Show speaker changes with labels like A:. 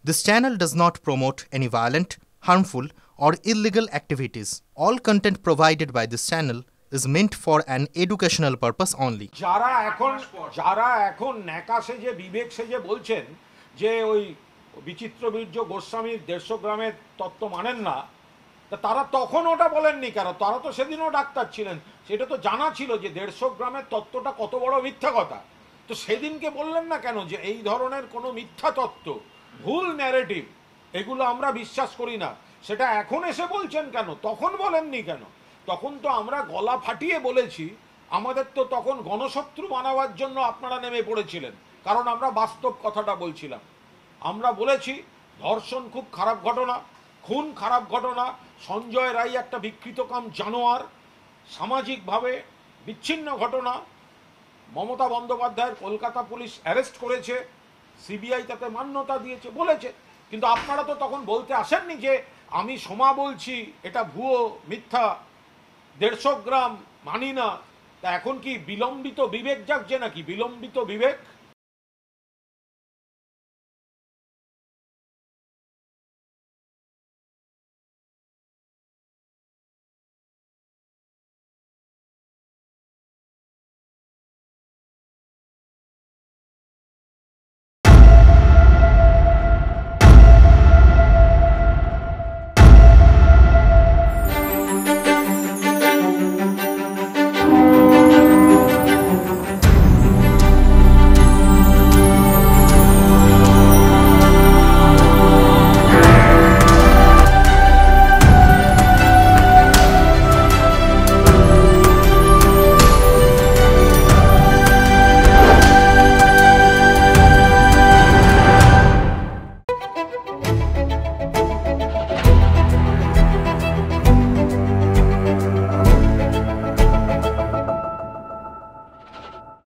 A: This channel does not promote any violent, harmful, or illegal activities. All content provided by this channel is meant for an educational purpose only.
B: যারা এখন ন্যাকা সেজে বিবেক সেজে বলছেন যে ওই বিচিত্রবীর্য গোস্বামীর 150 গ্রামের তত্ত্ব মানেন না, তা তারা তখন ওটা বলেননি কেন? তারা তো সেদিনও ডাক্তার ছিলেন, সেটা তো জানা ছিল যে 150 গ্রামের তত্ত্বটা কত বড় মিথ্যা কথা। তো সেদিনকে বললেন না কেন যে এই ধরনের কোনো মিথ্যা তত্ত্ব, ভুল ন্যারেটিভ, এগুলো আমরা বিশ্বাস করি না? সেটা এখন এসে বলছেন কেন? তখন বলেননি কেন? তখন তো আমরা গলা ফাটিয়ে বলেছি। আমাদের তো তখন গণশত্রু বানাবার জন্য আপনারা নেমে পড়েছিলেন, কারণ আমরা বাস্তব কথাটা বলছিলাম। আমরা বলেছি ধর্ষণ খুব খারাপ ঘটনা, খুন খারাপ ঘটনা, সঞ্জয় রায় একটা বিকৃতকাম জানোয়ার, সামাজিকভাবে বিচ্ছিন্ন ঘটনা। মমতা বন্দ্যোপাধ্যায়ের কলকাতা পুলিশ অ্যারেস্ট করেছে, সিবিআই তাতে মান্যতা দিয়েছে, বলেছে। কিন্তু আপনারা তো তখন বলতে আসেননি যে আমি সোমা বলছি এটা ভুয়ো, মিথ্যা, 150 গ্রাম মানি না। তা এখন কি বিলম্বিত বিবেক জাগছে নাকি? বিলম্বিত বিবেক।